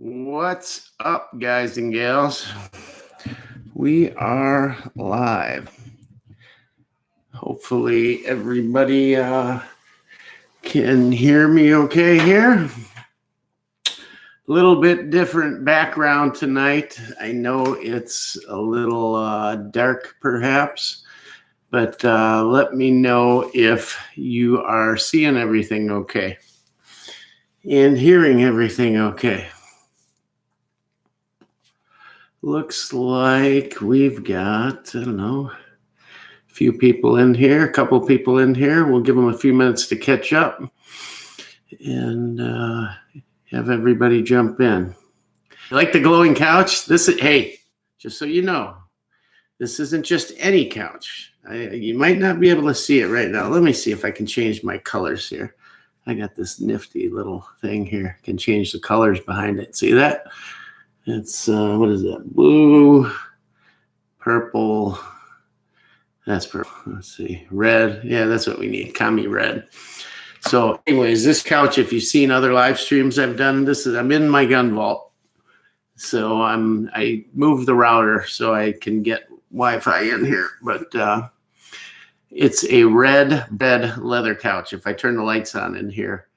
What's up, guys and gals? We are live. Hopefully everybody can hear me okay here. A little bit different background tonight. I know it's a little dark perhaps, but let me know if you are seeing everything okay and hearing everything okay. Looks like we've got, I don't know, a few people in here, a couple people in here. We'll give them a few minutes to catch up and have everybody jump in. You like the glowing couch? Hey, just so you know, this isn't just any couch. You might not be able to see it right now. Let me see if I can change my colors here. I got this nifty little thing here. Can change the colors behind it. See that? It's, what is that? Blue, purple. That's purple. Let's see. Red. Yeah, that's what we need. Commie red. So anyways, this couch, if you've seen other live streams I've done, I'm in my gun vault. So I moved the router so I can get Wi-Fi in here. But it's a red bed leather couch. If I turn the lights on in here,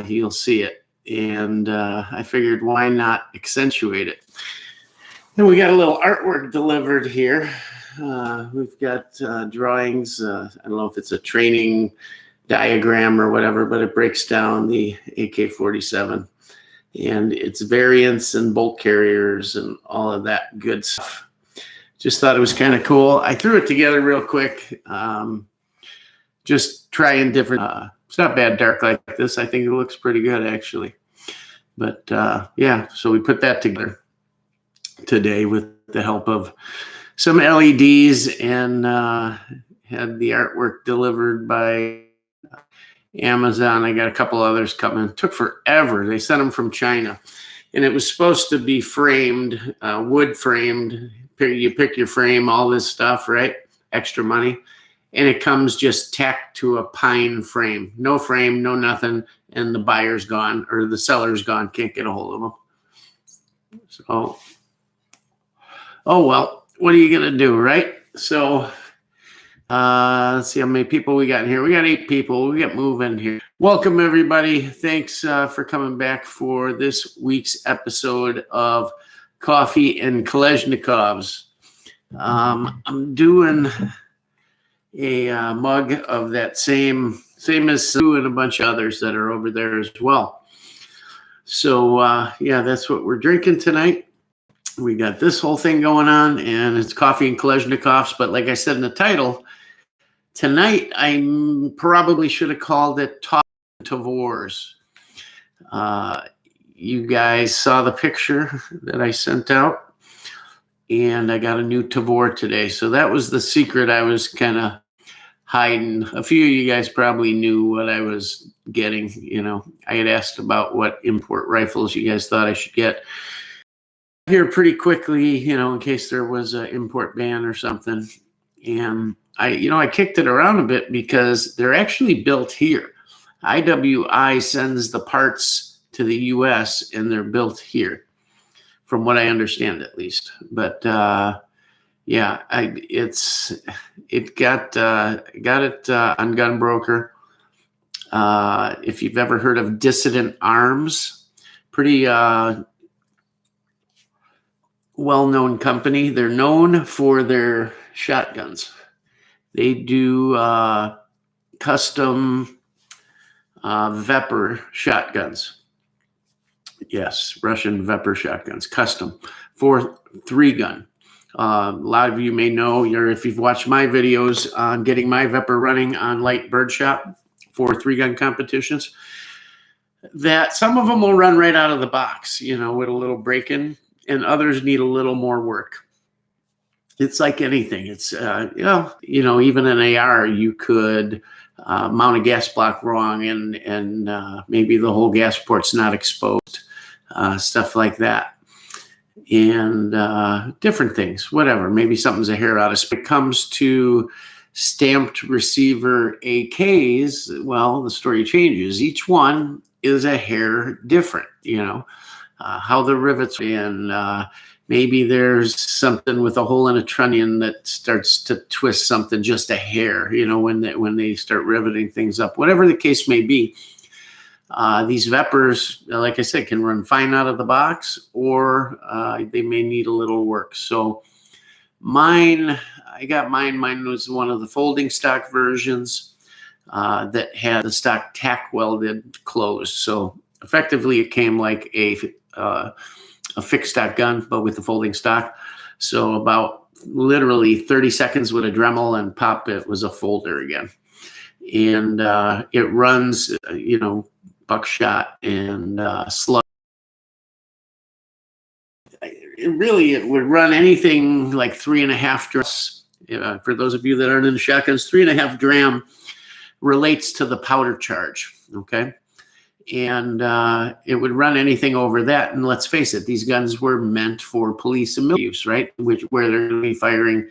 you'll see it. And I figured, why not accentuate it? And we got a little artwork delivered here. We've got drawings. I don't know if it's a training diagram or whatever, but it breaks down the AK-47 and its variants and bolt carriers and all of that good stuff. Just thought it was kind of cool. I threw it together real quick. Just trying different. It's not bad dark like this. I think it looks pretty good actually. But yeah, so we put that together today with the help of some LEDs and had the artwork delivered by Amazon. I got a couple others coming. It took forever. They sent them from China. And it was supposed to be framed, wood framed. You pick your frame, all this stuff, right? Extra money. And it comes just tacked to a pine frame. No frame, no nothing. And the buyer's gone, or the seller's gone. Can't get a hold of them. So, oh well. What are you going to do, right? So, let's see how many people we got in here. We got 8 people. We got moving here. Welcome, everybody. Thanks for coming back for this week's episode of Coffee and Kalashnikovs. I'm doing a mug of that same as Sue and a bunch of others that are over there as well. So, yeah, that's what we're drinking tonight. We got this whole thing going on, and it's Coffee and Kalashnikovs. But like I said in the title, tonight I probably should have called it Tavors. You guys saw the picture that I sent out, and I got a new Tavor today. So that was the secret I was kind of hiding. A few of you guys probably knew what I was getting. You know, I had asked about what import rifles you guys thought I should get here pretty quickly, you know, in case there was an import ban or something. And I kicked it around a bit because they're actually built here. IWI sends the parts to the US and they're built here, from what I understand at least. But yeah, it got it on Gunbroker. If you've ever heard of Dissident Arms, pretty well-known company. They're known for their shotguns. They do custom Vepr shotguns. Yes, Russian Vepr shotguns, custom for 3-gun. A lot of you may know, if you've watched my videos on getting my Vepr running on light birdshot for 3-gun competitions, that some of them will run right out of the box, with a little break-in, and others need a little more work. It's like anything. It's, even an AR, you could mount a gas block wrong and maybe the whole gas port's not exposed, stuff like that. And different things, whatever. Maybe something's a hair out of space. When it comes to stamped receiver AKs, well, the story changes. Each one is a hair different, how the rivets in. Maybe there's something with a hole in a trunnion that starts to twist something just a hair, when they start riveting things up. Whatever the case may be, these Vepers, like I said, can run fine out of the box, or they may need a little work. So I got mine. Mine was one of the folding stock versions that had the stock tack welded closed. So effectively, it came like a fixed stock gun, but with the folding stock. So about literally 30 seconds with a Dremel and pop, it was a folder again. And it runs, buckshot and slug. It would run anything like 3.5 drams. For those of you that aren't into shotguns, 3.5 dram relates to the powder charge. Okay. And it would run anything over that. And let's face it, these guns were meant for police and military use, right? Where they're going to be firing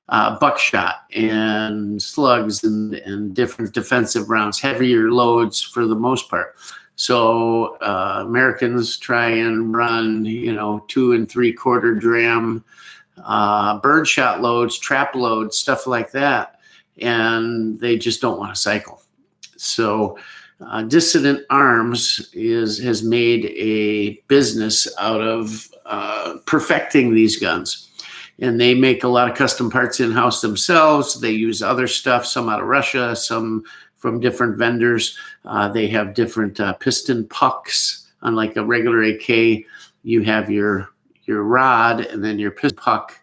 buckshot and slugs and different defensive rounds, heavier loads for the most part. So Americans try and run, 2 3/4 dram birdshot loads, trap loads, stuff like that, and they just don't want to cycle. So Dissident Arms has made a business out of perfecting these guns. And they make a lot of custom parts in-house themselves. They use other stuff, some out of Russia, some from different vendors. They have different piston pucks. Unlike a regular AK, you have your rod, and then your piston puck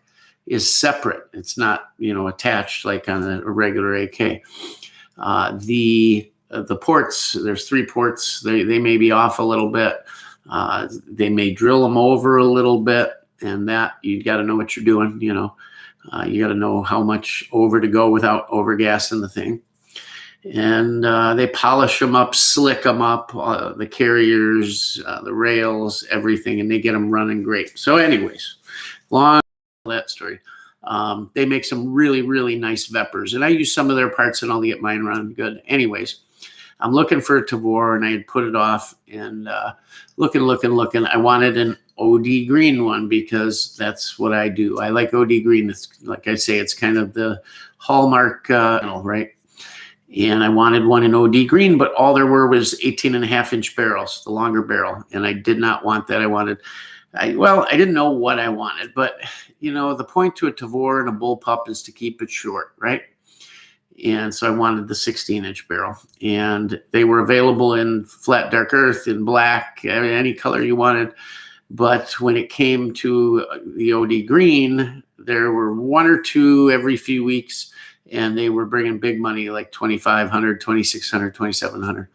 is separate. It's not, attached like on a regular AK. The ports, there's 3 ports. They may be off a little bit. They may drill them over a little bit, and that you got to know what you're doing. You got to know how much over to go without overgassing the thing. And they polish them up, slick them up, the carriers, the rails, everything, and they get them running great. So anyways, long that story. They make some really, really nice Vepers, and I use some of their parts and I'll get mine running good. Anyways, I'm looking for a Tavor, and I had put it off, and looking. I wanted an OD green one because that's what I do. I like OD green. It's like I say, it's kind of the hallmark, right? And I wanted one in OD green, but all there were was 18.5-inch barrels, the longer barrel, and I did not want that. I didn't know what I wanted, but the point to a Tavor and a bullpup is to keep it short, right? And so I wanted the 16-inch barrel, and they were available in flat dark earth, in black, any color you wanted. But when it came to the OD green, there were 1 or 2 every few weeks, and they were bringing big money like $2,500, $2,600, $2,700.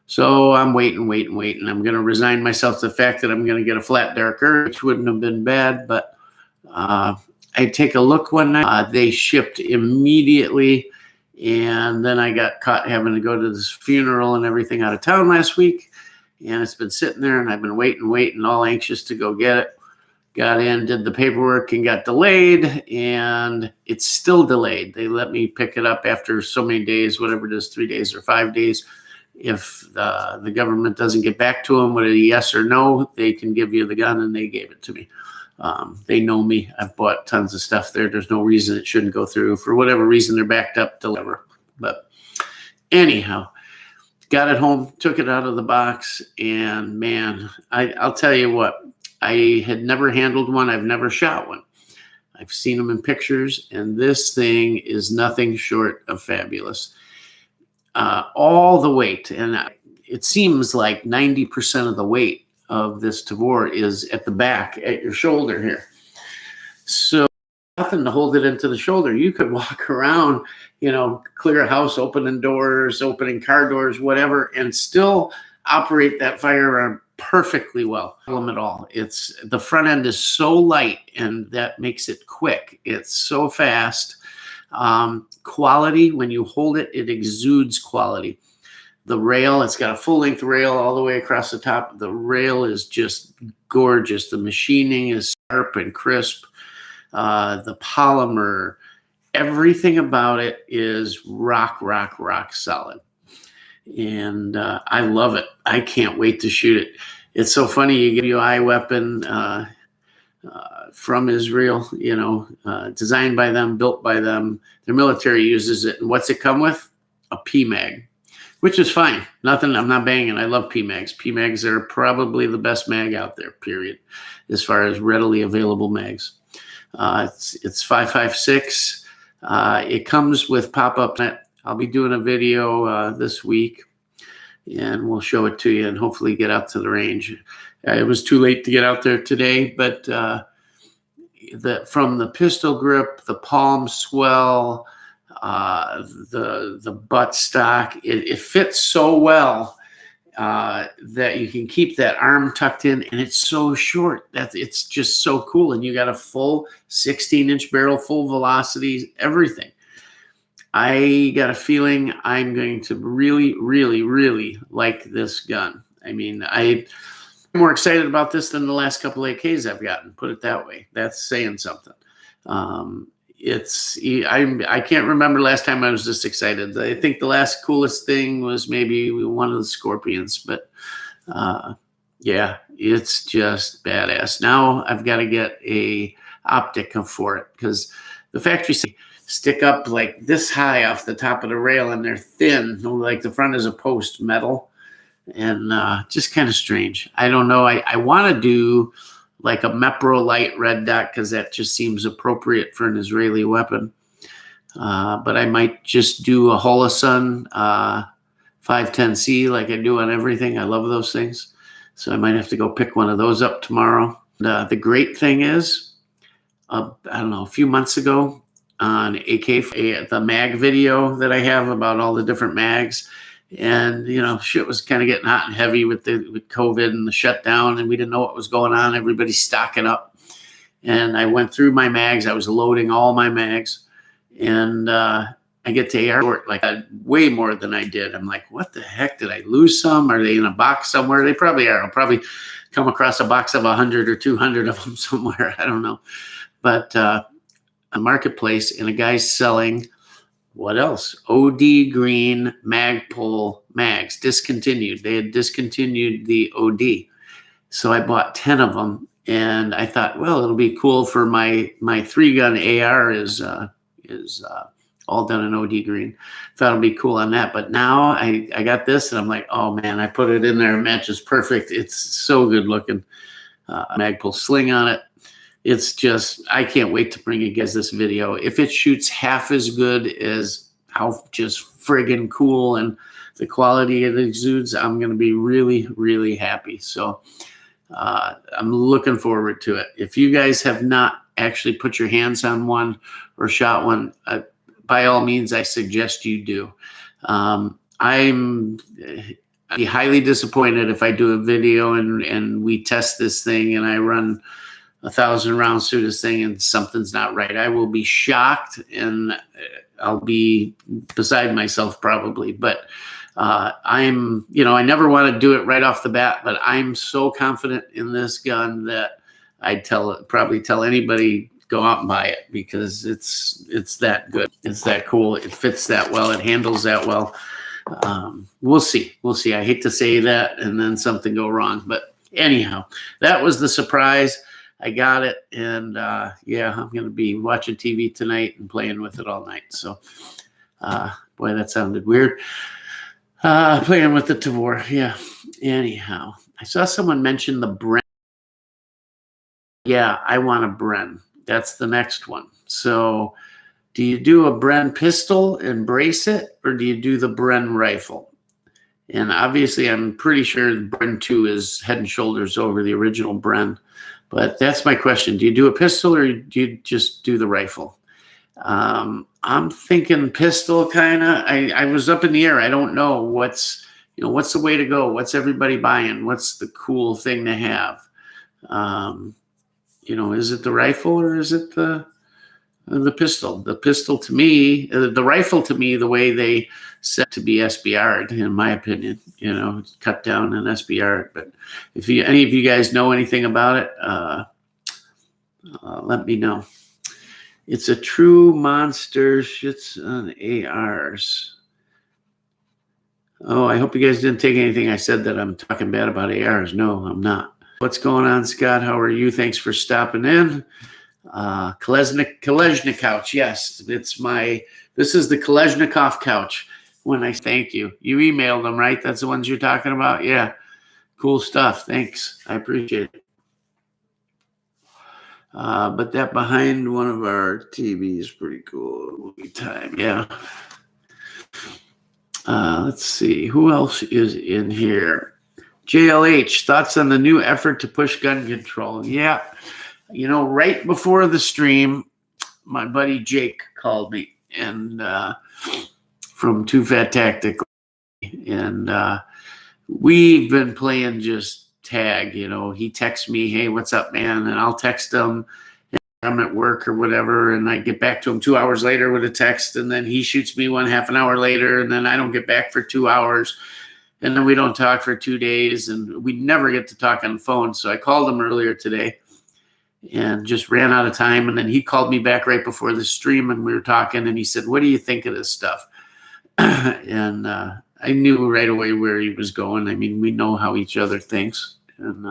So I'm waiting. I'm going to resign myself to the fact that I'm going to get a flat dark earth, which wouldn't have been bad, but I take a look one night. They shipped immediately. And then I got caught having to go to this funeral and everything out of town last week. And it's been sitting there, and I've been waiting, all anxious to go get it. Got in, did the paperwork, and got delayed. And it's still delayed. They let me pick it up after so many days, whatever it is, 3 days or 5 days. If the government doesn't get back to them with a yes or no, they can give you the gun, and they gave it to me. They know me. I've bought tons of stuff there. There's no reason it shouldn't go through. For whatever reason, they're backed up to whatever. But anyhow, got it home, took it out of the box, and man, I'll tell you what, I had never handled one. I've never shot one. I've seen them in pictures, and this thing is nothing short of fabulous. All the weight, and it seems like 90% of the weight of this Tavor is at the back, at your shoulder here. So nothing to hold it into the shoulder. You could walk around, clear a house, opening doors, opening car doors, whatever, and still operate that firearm perfectly well. No problem at all. The front end is so light, and that makes it quick. It's so fast. Quality, when you hold it, it exudes quality. The rail, it's got a full-length rail all the way across the top. The rail is just gorgeous. The machining is sharp and crisp. The polymer, everything about it is rock solid. And I love it. I can't wait to shoot it. It's so funny. You get a UI weapon from Israel, designed by them, built by them. Their military uses it. And what's it come with? A PMag, which is fine. Nothing, I'm not banging. I love PMags. PMags are probably the best mag out there, period, as far as readily available mags. It's 5.56. It comes with pop-up net. I'll be doing a video this week, and we'll show it to you and hopefully get out to the range. It was too late to get out there today, but from the pistol grip, the palm swell, the butt stock, it fits so well that you can keep that arm tucked in, and it's so short that it's just so cool. And you got a full 16-inch barrel, full velocity, everything. I got a feeling I'm going to really, really, really like this gun. I mean, I'm more excited about this than the last couple of AKs I've gotten, put it that way. That's saying something. I can't remember last time I was this excited. I think the last coolest thing was maybe one of the Scorpions, but yeah, it's just badass. Now I've got to get a optic for it, because the factory stick up like this high off the top of the rail, and they're thin, like the front is a post metal, and just kind of strange. I don't know. I want to do like a Mepro light red dot, because that just seems appropriate for an Israeli weapon. But I might just do a Holosun 510C like I do on everything. I love those things. So I might have to go pick one of those up tomorrow. The great thing is, I don't know, a few months ago on the mag video that I have about all the different mags, and shit was kind of getting hot and heavy with COVID and the shutdown, and we didn't know what was going on. Everybody's stocking up, and I went through my mags. I was loading all my mags, and I get to AR like way more than I did. I'm like, what the heck? Did I lose some? Are they in a box somewhere? They probably are. I'll probably come across a box of 100 or 200 of them somewhere. I don't know. But a marketplace, and a guy's selling, what else? OD green Magpul mags, discontinued. They had discontinued the OD. So I bought 10 of them, and I thought, well, it'll be cool for my 3-gun AR is all done in OD green. Thought it'll be cool on that. But now I got this, and I'm like, oh man, I put it in there. It matches perfect. It's so good looking. Magpul sling on it. It's just, I can't wait to bring you guys this video. If it shoots half as good as how just friggin' cool and the quality it exudes, I'm going to be really, really happy. So I'm looking forward to it. If you guys have not actually put your hands on one or shot one, by all means, I suggest you do. I'd be highly disappointed if I do a video and we test this thing and I run 1,000 rounds through this thing and something's not right. I will be shocked, and I'll be beside myself probably. But I never want to do it right off the bat, but I'm so confident in this gun that I'd probably tell anybody, go out and buy it, because it's that good. It's that cool. It fits that well. It handles that well. We'll see. I hate to say that and then something go wrong, but anyhow, that was the surprise. I got it, and yeah, I'm going to be watching TV tonight and playing with it all night. So, boy, that sounded weird. Playing with the Tavor, yeah. Anyhow, I saw someone mention the Bren. Yeah, I want a Bren. That's the next one. So, do you do a Bren pistol and brace it, or do you do the Bren rifle? And obviously, I'm pretty sure the Bren 2 is head and shoulders over the original Bren. But that's my question. Do you do a pistol, or do you just do the rifle? I'm thinking pistol, kind of. I was up in the air. I don't know what's the way to go. What's everybody buying? What's the cool thing to have? Is it the rifle, or is it the pistol? The pistol to me, the rifle to me, the way they set to be SBR'd, in my opinion, cut down and SBR'd. But if any of you guys know anything about it, let me know. It's a true monster. Shits on ARs. Oh, I hope you guys didn't take anything I said that I'm talking bad about ARs. No, I'm not. What's going on, Scott? How are you? Thanks for stopping in. Kalashnikov couch. Yes, this is the Kalashnikov couch. When I thank you. You emailed them, right? That's the ones you're talking about? Yeah. Cool stuff. Thanks. I appreciate it. But that behind one of our TVs is pretty cool. Movie time. Yeah. Let's see. Who else is in here? JLH, thoughts on the new effort to push gun control? Yeah. Right before the stream, my buddy Jake called me and from Too Fat Tactical. And we've been playing just tag. He texts me, hey, what's up, man? And I'll text him. I'm at work or whatever, and I get back to him 2 hours later with a text, and then he shoots me one half an hour later, and then I don't get back for 2 hours, and then we don't talk for 2 days, and we never get to talk on the phone. So I called him earlier today and just ran out of time, and then he called me back right before the stream, and we were talking, and he said, what do you think of this stuff? And I knew right away where he was going. I mean, we know how each other thinks. And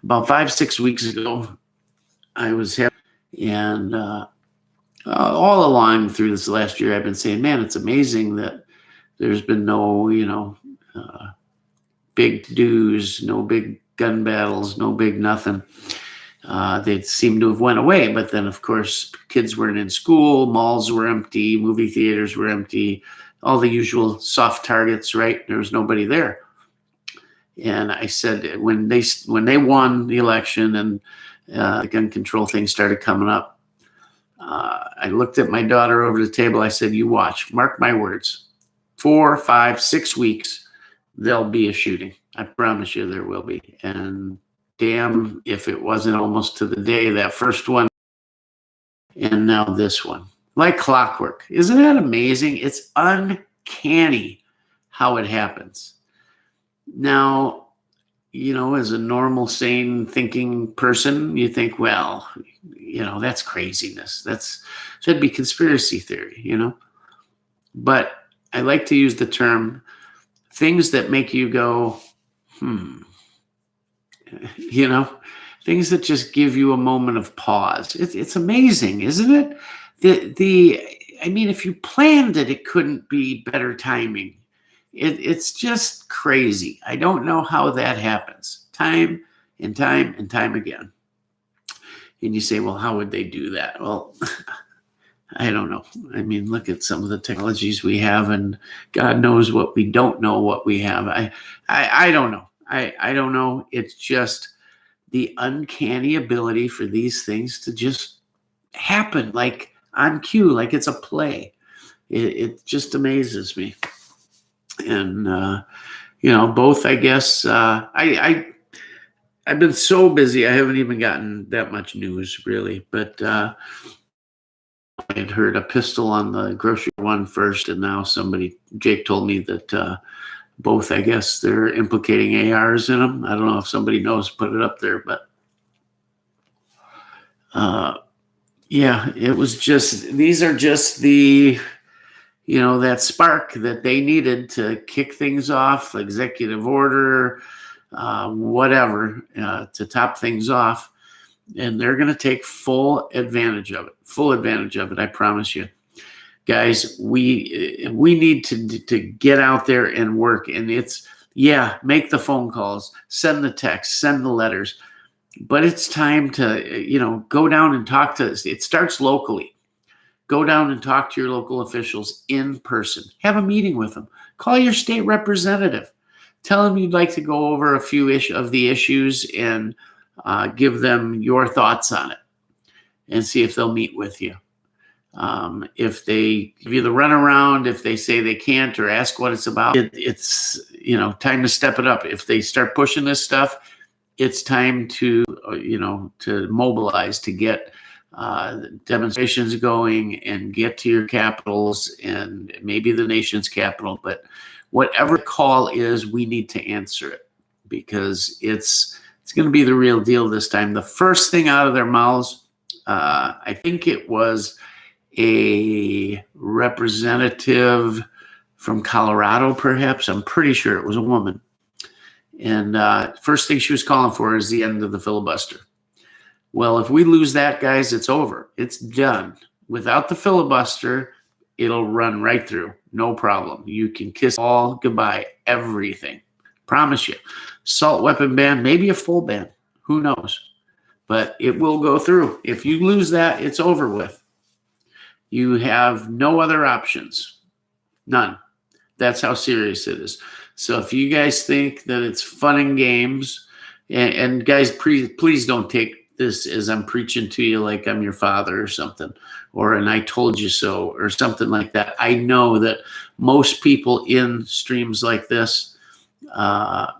about 5-6 weeks ago, I was having, and all along through this last year, I've been saying, man, it's amazing that there's been no, big dues, no big gun battles, no big nothing. They seem to have went away. But then, of course, kids weren't in school, malls were empty, movie theaters were empty, all the usual soft targets, right? There was nobody there. And I said, when they won the election and the gun control thing started coming up, I looked at my daughter over the table. I said, you watch, mark my words, 4, 5, 6 weeks, there'll be a shooting. I promise you there will be. And damn if it wasn't almost to the day, that first one, and now this one. Like clockwork. Isn't that amazing? It's uncanny how it happens. Now, as a normal, sane thinking person, you think, well, that's craziness. That'd be conspiracy theory, But I like to use the term things that make you go, things that just give you a moment of pause. It's amazing, isn't it? If you planned it, it couldn't be better timing. It's just crazy. I don't know how that happens. Time and time and time again. And you say, well, how would they do that? Well, I don't know. I mean, look at some of the technologies we have, and God knows what we don't know what we have. I don't know. I don't know. It's just the uncanny ability for these things to just happen like on cue, like it's a play. It just amazes me. And, both, I guess, I've been so busy. I haven't even gotten that much news really, but I had heard a pistol on the grocery one first. And now Jake told me that both, I guess, they're implicating ARs in them. I don't know if somebody knows, put it up there, but it was just, these are just the, that spark that they needed to kick things off, executive order, whatever, to top things off. And they're going to take full advantage of it. I promise you. Guys, we need to get out there and work. And make the phone calls, send the texts, send the letters. But it's time to, go down and talk to us. It starts locally. Go down and talk to your local officials in person. Have a meeting with them. Call your state representative. Tell them you'd like to go over a few of the issues and give them your thoughts on it and see if they'll meet with you. If they give you the runaround, if they say they can't or ask what it's about, it's time to step it up. If they start pushing this stuff, it's time to mobilize, to get demonstrations going and get to your capitals and maybe the nation's capital. But whatever the call is, we need to answer it because it's going to be the real deal this time. The first thing out of their mouths, I think it was a representative from Colorado, perhaps. I'm pretty sure it was a woman. And first thing she was calling for is the end of the filibuster. Well, if we lose that, guys, it's over. It's done. Without the filibuster, it'll run right through. No problem. You can kiss all goodbye, everything. Promise you. Assault weapon ban, maybe a full ban. Who knows? But it will go through. If you lose that, it's over with. You have no other options. None. That's how serious it is. So if you guys think that it's fun and games, and guys, please don't take this as I'm preaching to you like I'm your father or something, or and I told you so, or something like that. I know that most people in streams like this are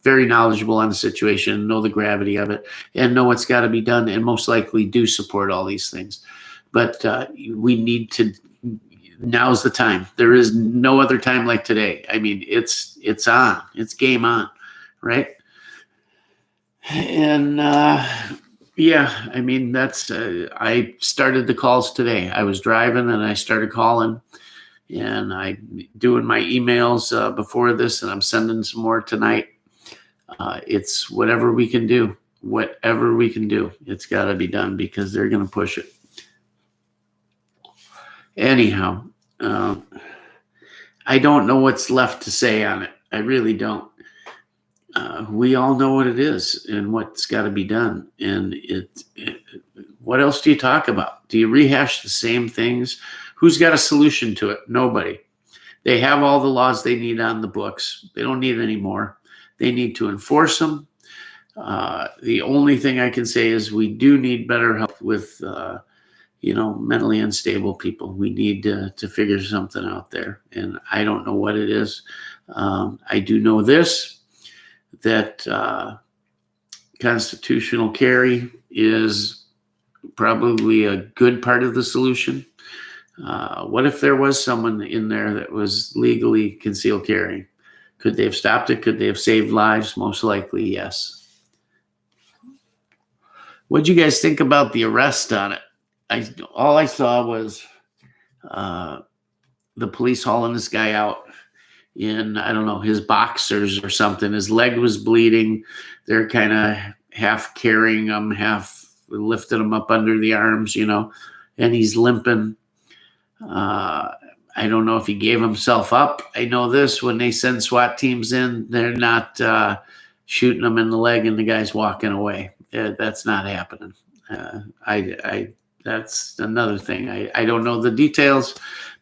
very knowledgeable on the situation, know the gravity of it, and know what's got to be done, and most likely do support all these things. But we need to. Now's the time. There is no other time like today. I mean, it's on. It's game on, right? And yeah, I mean, that's I started the calls today. I was driving and I started calling, and I'm doing my emails before this, and I'm sending some more tonight. It's whatever we can do. Whatever we can do. It's got to be done because they're going to push it. Anyhow, I don't know what's left to say on it. I really don't. We all know what it is and what's got to be done. And what else do you talk about? Do you rehash the same things? Who's got a solution to it? Nobody. They have all the laws they need on the books. They don't need any more. They need to enforce them. The only thing I can say is we do need better help with mentally unstable people. We need to figure something out there. And I don't know what it is. I do know this, that constitutional carry is probably a good part of the solution. What if there was someone in there that was legally concealed carrying? Could they have stopped it? Could they have saved lives? Most likely, yes. What'd you guys think about the arrest on it? All I saw was the police hauling this guy out in, I don't know, his boxers or something. His leg was bleeding. They're kind of half carrying him, half lifting him up under the arms, and he's limping. I don't know if he gave himself up. I know this, when they send SWAT teams in, they're not shooting him in the leg and the guy's walking away. That's not happening. That's another thing. I don't know the details,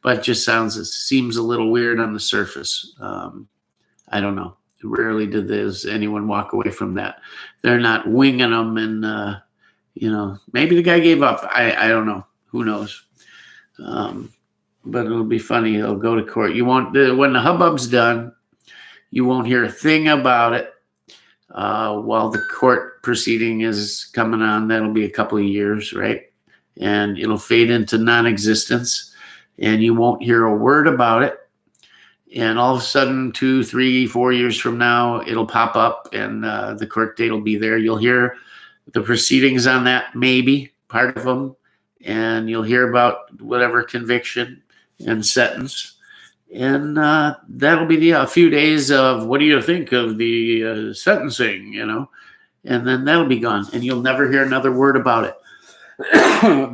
but it seems a little weird on the surface. I don't know. Rarely does anyone walk away from that. They're not winging them and, maybe the guy gave up. I don't know. Who knows? But it'll be funny. They'll go to court. You won't, when the hubbub's done, you won't hear a thing about it. While the court proceeding is coming on, that'll be a couple of years, right? And it'll fade into non-existence, and you won't hear a word about it. And all of a sudden, 2, 3, 4 years from now, it'll pop up, and the court date will be there. You'll hear the proceedings on that, maybe part of them, and you'll hear about whatever conviction and sentence. And that'll be a few days of, what do you think of the sentencing, and then that'll be gone, and you'll never hear another word about it.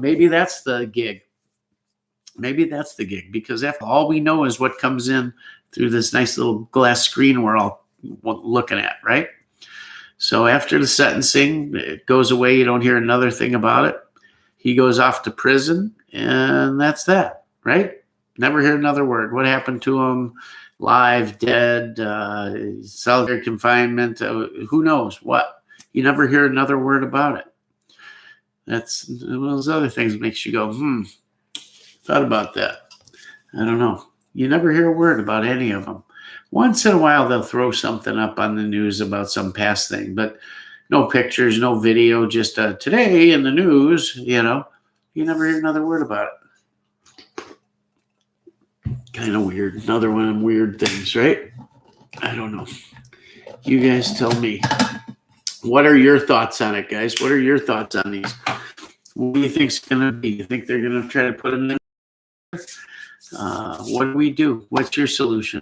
Maybe that's the gig. Because after all we know is what comes in through this nice little glass screen we're all looking at, right? So after the sentencing, it goes away. You don't hear another thing about it. He goes off to prison, and that's that, right? Never hear another word. What happened to him? Live, dead, solitary confinement, who knows what? You never hear another word about it. That's one of those other things that makes you go, thought about that. I don't know. You never hear a word about any of them. Once in a while, they'll throw something up on the news about some past thing, but no pictures, no video, just today in the news, you never hear another word about it. Kind of weird. Another one of them weird things, right? I don't know. You guys tell me. What are your thoughts on it, guys? What are your thoughts on these? What do you think it's going to be? You think they're going to try to put them in? What do we do? What's your solution?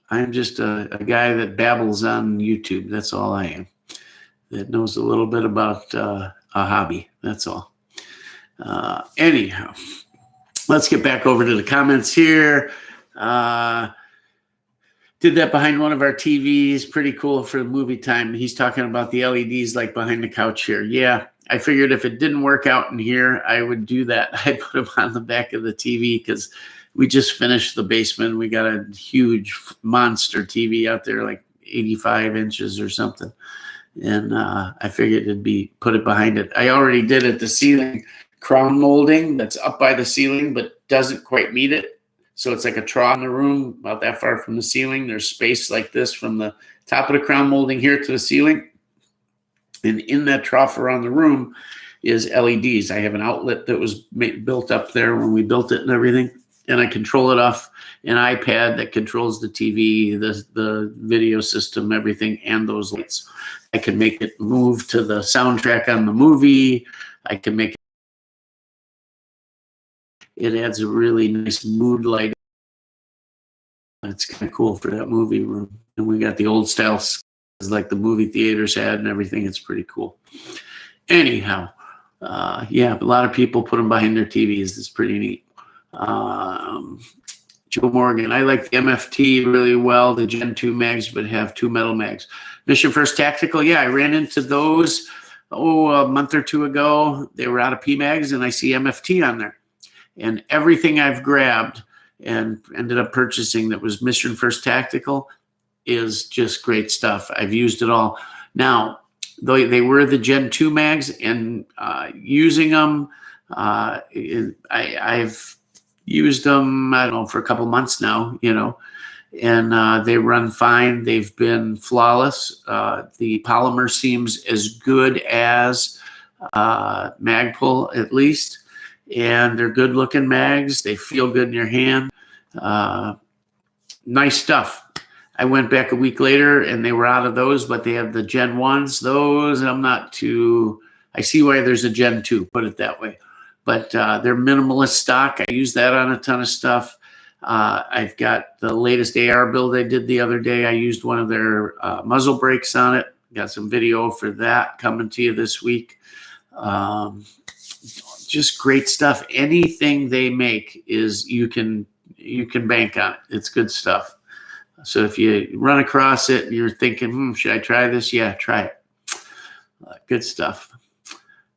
I'm just a guy that babbles on YouTube. That's all I am. That knows a little bit about a hobby. That's all. Anyhow, let's get back over to the comments here. Did that behind one of our TVs. Pretty cool for the movie time. He's talking about the LEDs like behind the couch here. Yeah, I figured if it didn't work out in here, I would do that. I put them on the back of the TV because we just finished the basement. We got a huge monster TV out there, like 85 inches or something. And I figured it'd be put it behind it. I already did it, the ceiling crown molding that's up by the ceiling, but doesn't quite meet it. So it's like a trough in the room about that far from the ceiling. There's space like this from the top of the crown molding here to the ceiling. And in that trough around the room is LEDs. I have an outlet that was built up there when we built it and everything. And I control it off an iPad that controls the TV, the video system, everything, and those lights. I can make it move to the soundtrack on the movie. I can make it adds a really nice mood light. It's kind of cool for that movie room. And we got the old style like the movie theaters had and everything. It's pretty cool. Anyhow, yeah, a lot of people put them behind their TVs. It's pretty neat. Joe Morgan, I like the MFT really well, the Gen 2 mags, but have 2 metal mags. Mission First Tactical, yeah, I ran into those a month or two ago. They were out of PMags, and I see MFT on there. And everything I've grabbed and ended up purchasing that was Mission First Tactical is just great stuff. I've used it all. Now, though they were the Gen 2 mags, and using them, I've used them, I don't know, for a couple months now, and they run fine. They've been flawless. The polymer seems as good as Magpul, at least, and they're good looking mags. They feel good in your hand. Nice stuff. I went back a week later and they were out of those, but they have the Gen 1s. Those I'm not too, I see why there's a Gen 2, put it that way. But they're minimalist stock. I use that on a ton of stuff. I've got the latest AR build I did the other day. I used one of their muzzle brakes on it. Got some video for that coming to you this week. Just great stuff. Anything they make is you can bank on it. It's good stuff. So if you run across it and you're thinking, should I try this? Yeah, try it. Good stuff.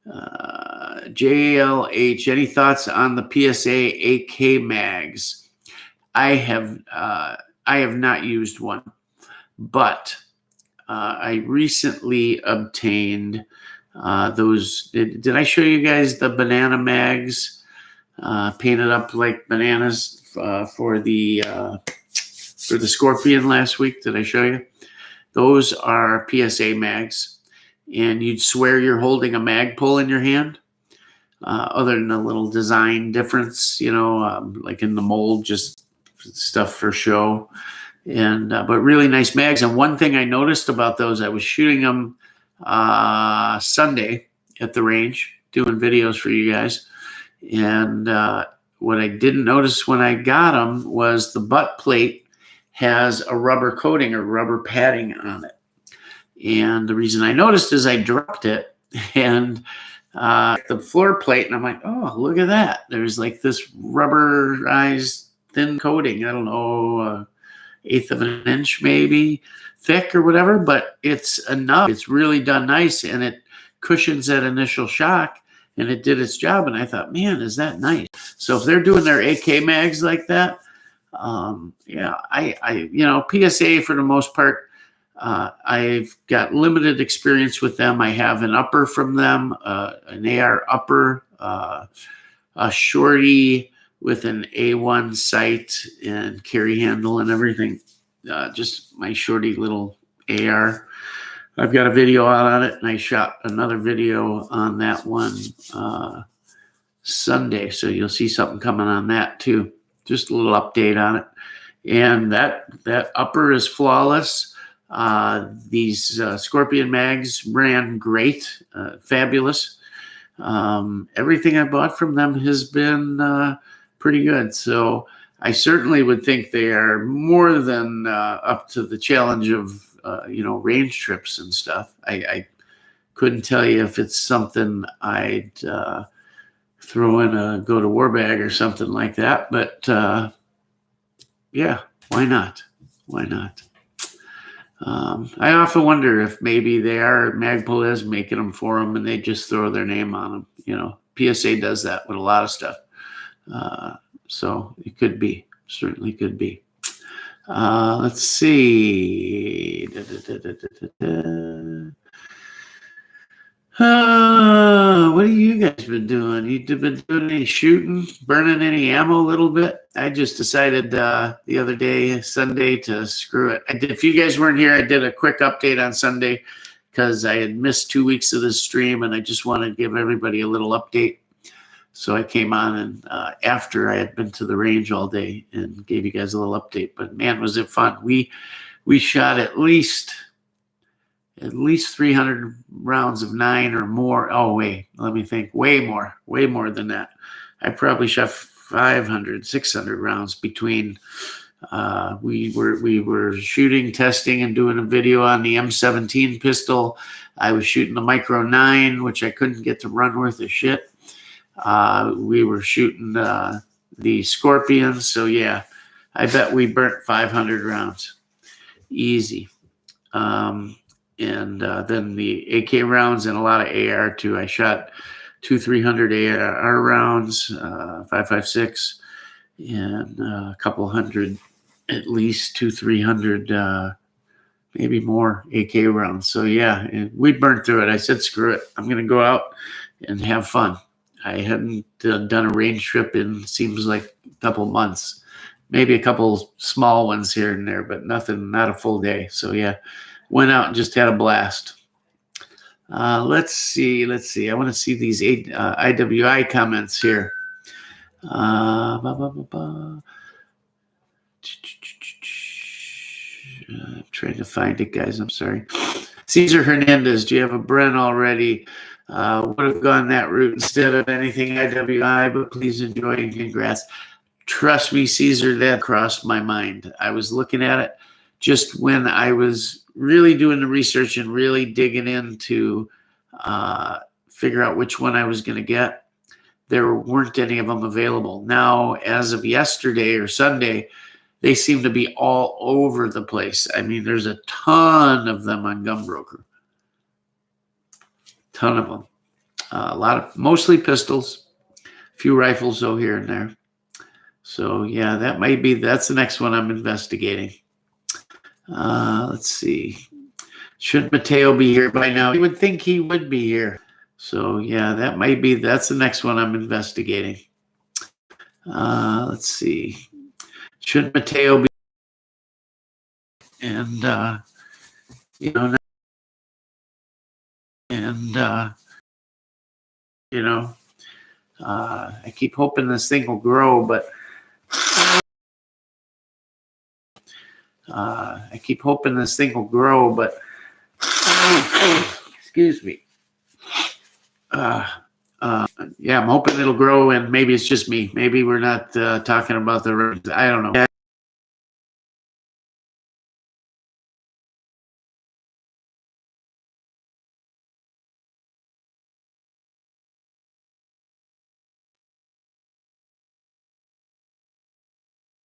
JLH, any thoughts on the PSA AK mags? I have not used one, but I recently obtained those. Did I show you guys the banana mags painted up like bananas for the Scorpion last week? Did I show you? Those are PSA mags. And you'd swear you're holding a Magpul in your hand, other than a little design difference, like in the mold, just stuff for show. And but really nice mags. And one thing I noticed about those, I was shooting them Sunday at the range, doing videos for you guys. And what I didn't notice when I got them was the butt plate has a rubber coating or rubber padding on it. And the reason I noticed is I dropped it and the floor plate, and I'm like, oh, look at that. There's like this rubberized thin coating. I don't know, 1/8 of an inch maybe thick or whatever, but it's enough. It's really done nice, and it cushions that initial shock, and it did its job. And I thought, man, is that nice? So if they're doing their AK mags like that, yeah, I PSA for the most part, I've got limited experience with them. I have an upper from them, an AR upper, a shorty with an A1 sight and carry handle and everything. Just my shorty little AR. I've got a video out on it, and I shot another video on that one Sunday. So you'll see something coming on that too. Just a little update on it. And that upper is flawless. These Scorpion mags ran great, fabulous. everything I bought from them has been pretty good. So I certainly would think they are more than up to the challenge of range trips and stuff. I couldn't tell you if it's something I'd throw in a go to war bag or something like that, but yeah, why not? Why not? I often wonder if maybe they are Magpul is making them for them and they just throw their name on them. PSA does that with a lot of stuff. So it could be, certainly could be. Let's see. What have you guys been doing? You been doing any shooting, burning any ammo a little bit? I just decided the other day, Sunday, to screw it. If you guys weren't here, I did a quick update on Sunday because I had missed 2 weeks of this stream and I just wanted to give everybody a little update. So I came on and after I had been to the range all day and gave you guys a little update. But man, was it fun. We shot at least 300 rounds of 9 or more. Oh, wait, let me think. Way more than that. I probably shot 500, 600 rounds between. We were shooting, testing, and doing a video on the M17 pistol. I was shooting the Micro 9, which I couldn't get to run worth a shit. We were shooting the Scorpions. So, yeah, I bet we burnt 500 rounds. Easy. And then the AK rounds and a lot of AR too. I shot 300 AR rounds, 5.56, and a couple hundred, at least 300, maybe more AK rounds. So yeah, we burned through it. I said, screw it. I'm going to go out and have fun. I hadn't done a range trip in seems like a couple months, maybe a couple small ones here and there, but nothing, not a full day. So yeah. Went out and just had a blast. Let's see. I want to see these IWI comments here. I'm trying to find it, guys. I'm sorry. Cesar Hernandez, do you have a Bren already? Would have gone that route instead of anything IWI, but please enjoy and congrats. Trust me, Cesar, that crossed my mind. I was looking at it just when I was really doing the research and really digging in to figure out which one I was going to get. There weren't any of them available. Now, as of yesterday or Sunday, they seem to be all over the place. I mean, there's a ton of them on Gunbroker. Ton of them. A lot of, mostly pistols, a few rifles though here and there. So yeah, that's the next one I'm investigating. Let's see. Should Mateo be here by now? You would think he would be here. So yeah, that's the next one I'm investigating. Let's see. Should Mateo be? And I keep hoping this thing will grow, but excuse me. Yeah, I'm hoping it'll grow, and maybe it's just me. Maybe we're not talking about the. I don't know.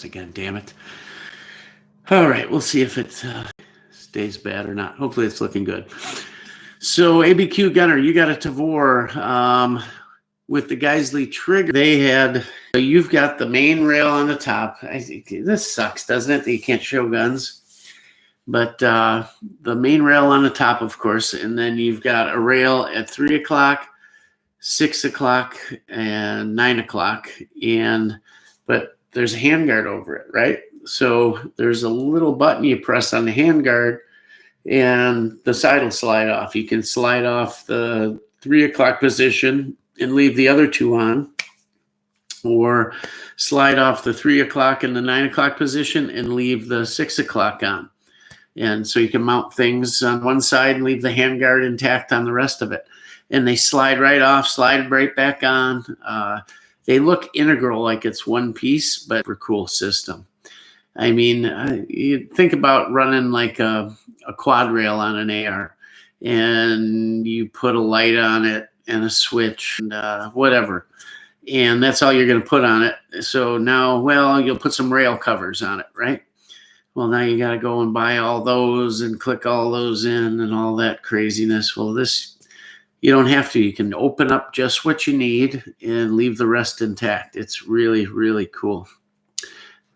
Again, damn it. All right, we'll see if it stays bad or not. Hopefully it's looking good. So ABQ Gunner, you got a Tavor with the Geisley trigger. You've got the main rail on the top. This sucks, doesn't it, that you can't show guns? But the main rail on the top, of course, and then you've got a rail at 3 o'clock, 6 o'clock, and 9 o'clock. But there's a handguard over it, right? So there's a little button you press on the handguard and the side will slide off. You can slide off the 3 o'clock position and leave the other two on, or slide off the 3 o'clock and the 9 o'clock position and leave the 6 o'clock on. And so you can mount things on one side and leave the handguard intact on the rest of it. and they slide right off, slide right back on. They look integral, like it's one piece, but a cool system. I mean, you think about running like a quad rail on an AR, and you put a light on it and a switch and whatever, and that's all you're going to put on it. So now, well, you'll put some rail covers on it, right? Well, now you got to go and buy all those and click all those in and all that craziness. Well, this, you don't have to. You can open up just what you need and leave the rest intact. It's really, really cool.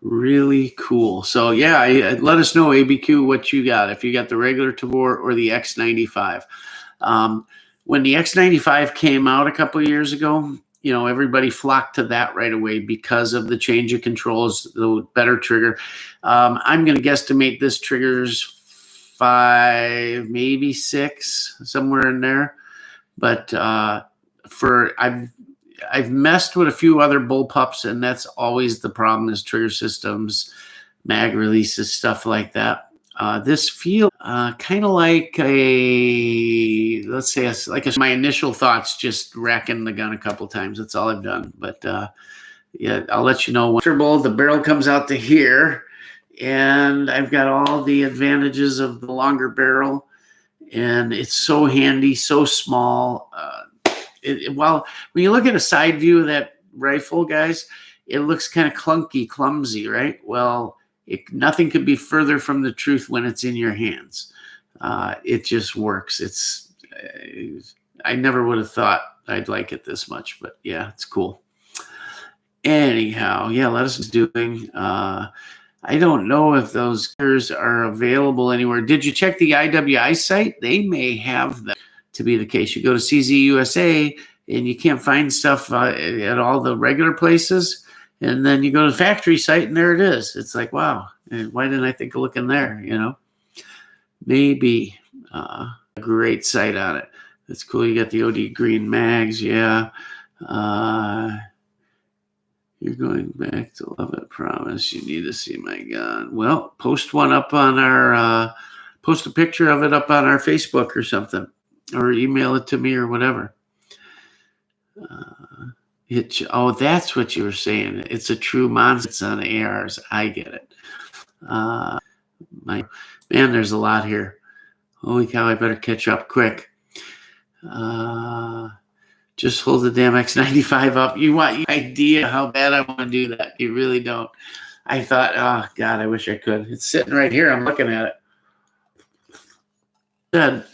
Really cool. So yeah, let us know, ABQ, what you got. If you got the regular Tavor or the X95. When the X95 came out a couple of years ago, you know, everybody flocked to that right away because of the change of controls, the better trigger. I'm going to guesstimate this trigger's 5, maybe 6, somewhere in there. But I've messed with a few other bullpups, and that's always the problem: is trigger systems, mag releases, stuff like that. This feels kind of like let's say, my initial thoughts, just racking the gun a couple times. That's all I've done. But yeah, I'll let you know. The barrel comes out to here, and I've got all the advantages of the longer barrel, and it's so handy, so small. Well, when you look at a side view of that rifle, guys, it looks kind of clunky, clumsy, right? Well, nothing could be further from the truth when it's in your hands. It just works. I never would have thought I'd like it this much, but yeah, it's cool. Anyhow, yeah, let us doing. I don't know if those gears are available anywhere. Did you check the IWI site? They may have them to be the case. You go to CZ USA and you can't find stuff at all the regular places. And then you go to the factory site and there it is. It's like, wow, why didn't I think of looking there? You know, maybe a great site on it. That's cool. You got the OD green mags. Yeah. You're going back to love it. Promise. You need to see my gun. Well, post one up on our, post a picture of it up on our Facebook or something, or email it to me or whatever. Oh, that's what you were saying. It's a true monster. It's on ARs. I get it. Man, there's a lot here. Holy cow, I better catch up quick. Just hold the damn X95 up. You want no idea how bad I want to do that. You really don't. I thought, oh, God, I wish I could. It's sitting right here. I'm looking at it.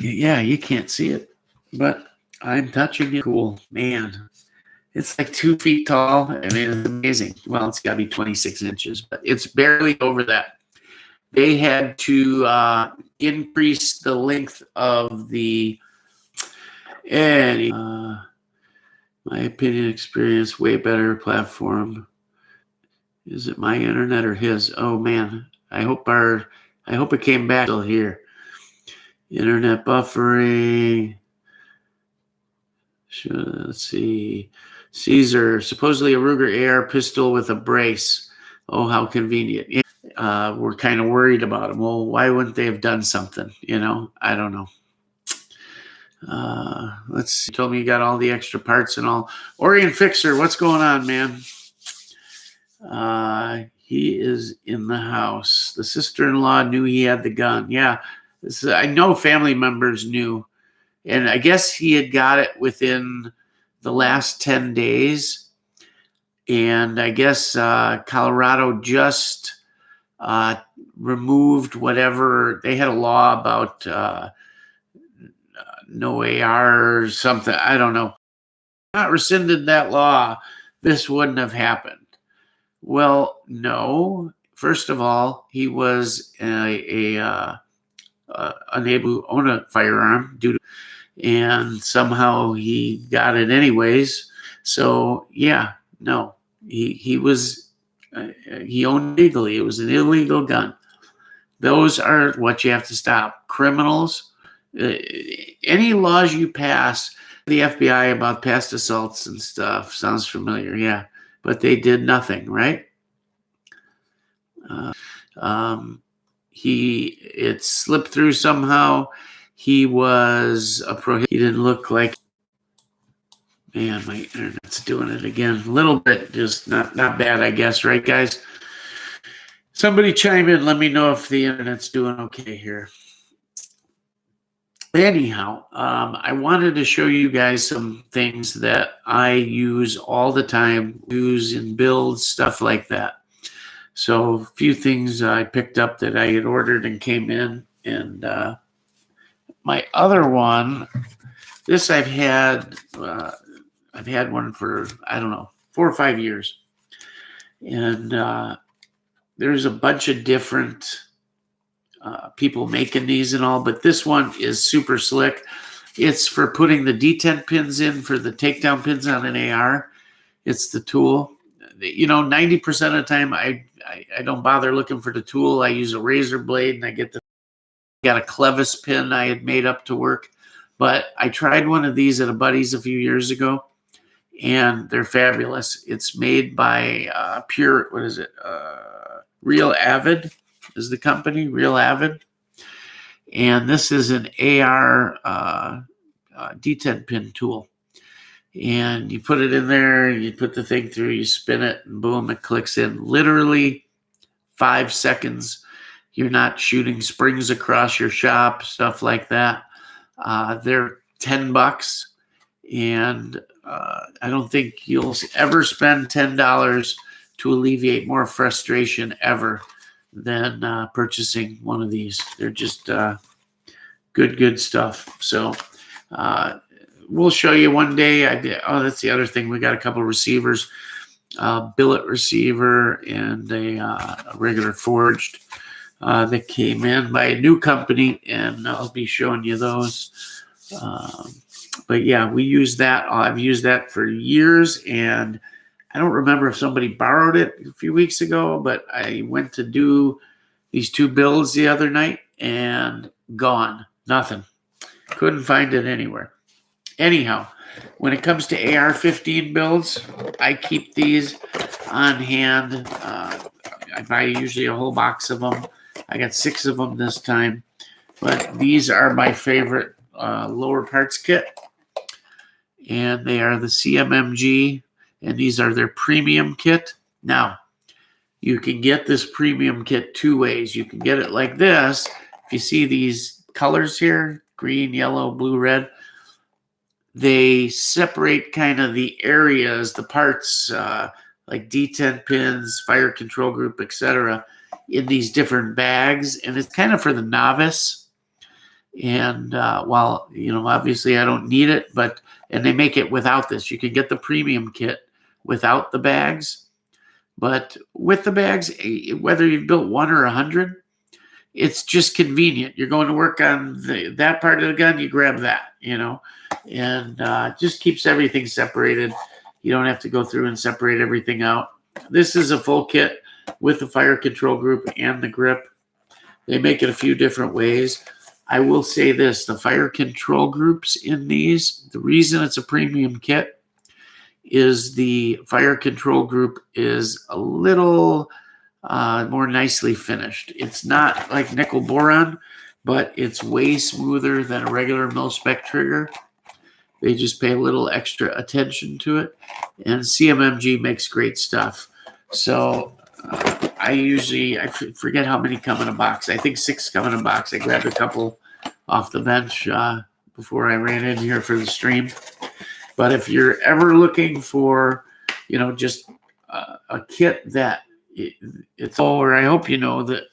Yeah, you can't see it, but I'm touching it. Cool, man. It's like 2 feet tall. I mean, it's amazing. Well, it's got to be 26 inches, but it's barely over that. They had to increase the length of the, my opinion, experience, way better platform. Is it my internet or his? Oh man, I hope it came back still here. Internet buffering. Let's see. Caesar, supposedly a Ruger AR pistol with a brace. Oh, how convenient. Yeah. We're kind of worried about them. Well, why wouldn't they have done something? You know, I don't know. Let's see. You told me you got all the extra parts and all. Orion Fixer, what's going on, man? He is in the house. The sister-in-law knew he had the gun. Yeah, I know family members knew. And I guess he had got it within the last 10 days. And I guess Colorado just removed whatever. They had a law about no AR or something. I don't know. Not rescinded that law, this wouldn't have happened. Well, no. First of all, he was unable to own a firearm and somehow he got it anyways. So yeah, no, he owned legally. It was an illegal gun. Those are what you have to stop. Criminals, any laws you pass, the FBI about past assaults and stuff sounds familiar. Yeah, but they did nothing, right? It slipped through somehow. He was a pro. He didn't look like. Man, my internet's doing it again. A little bit, just not bad, I guess, right, guys? Somebody chime in. Let me know if the internet's doing okay here. Anyhow, I wanted to show you guys some things that I use all the time, use in builds, stuff like that. So a few things I picked up that I had ordered and came in. And my other one, this I've had one for, I don't know, 4 or 5 years. And there's a bunch of different people making these and all, but this one is super slick. It's for putting the detent pins in for the takedown pins on an AR. It's the tool. 90% of the time I don't bother looking for the tool. I use a razor blade and I got a clevis pin I had made up to work. But I tried one of these at a buddy's a few years ago, and they're fabulous. It's made by Real Avid is the company, Real Avid. And this is an AR detent pin tool. And you put it in there, you put the thing through, you spin it, and boom, it clicks in. Literally 5 seconds. You're not shooting springs across your shop, stuff like that. They're $10, and I don't think you'll ever spend $10 to alleviate more frustration ever than purchasing one of these. They're just good stuff. So we'll show you one day. That's the other thing. We got a couple of receivers, billet receiver and a regular forged that came in by a new company, and I'll be showing you those. But yeah, we use that. I've used that for years, and I don't remember if somebody borrowed it a few weeks ago, but I went to do these 2 builds the other night and gone. Nothing. Couldn't find it anywhere. Anyhow, when it comes to AR-15 builds, I keep these on hand. I buy usually a whole box of them. I got 6 of them this time. But these are my favorite lower parts kit. And they are the CMMG. And these are their premium kit. Now, you can get this premium kit 2 ways. You can get it like this. If you see these colors here, green, yellow, blue, red, they separate kind of the areas, the parts, like detent pins, fire control group, etc., in these different bags. And it's kind of for the novice. And while, obviously I don't need it, and they make it without this. You can get the premium kit without the bags. But with the bags, whether you've built 1 or 100, it's just convenient. You're going to work on that part of the gun, you grab that, and just keeps everything separated. You don't have to go through and separate everything out. This is a full kit with the fire control group and the grip. They make it a few different ways. I will say this, the fire control groups in these, the reason it's a premium kit is the fire control group is a little more nicely finished. It's not like nickel boron, but it's way smoother than a regular mil-spec trigger. They just pay a little extra attention to it. And CMMG makes great stuff. So I forget how many come in a box. I think 6 come in a box. I grabbed a couple off the bench before I ran in here for the stream. But if you're ever looking for, just a kit that it's all, or I hope you know that,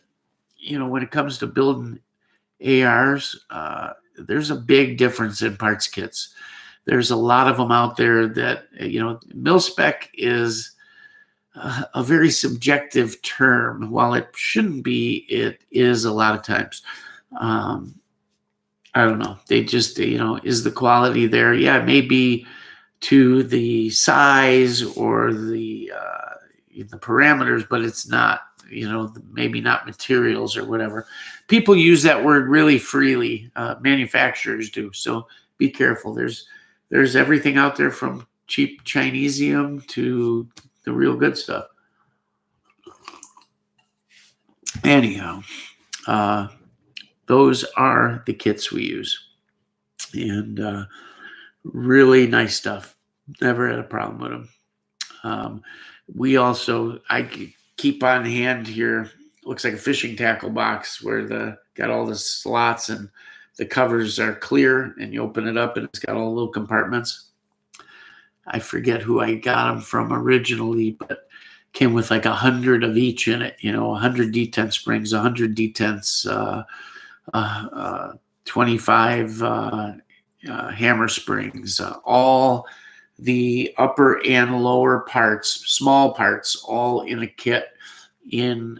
when it comes to building ARs, there's a big difference in parts kits. There's a lot of them out there that, mil-spec is a very subjective term. While it shouldn't be, it is a lot of times. I don't know. They just, is the quality there? Yeah, it may be to the size or the parameters, but it's not, maybe not materials or whatever. People use that word really freely. Manufacturers do. So be careful. There's everything out there from cheap Chinesium to the real good stuff. Anyhow, those are the kits we use. And really nice stuff. Never had a problem with them. I keep on hand here, looks like a fishing tackle box where got all the slots and the covers are clear, and you open it up and it's got all the little compartments. I forget who I got them from originally, but came with like 100 of each in it, 100 detent springs, 100 detents, 25 hammer springs, all the upper and lower parts, small parts, all in a kit. You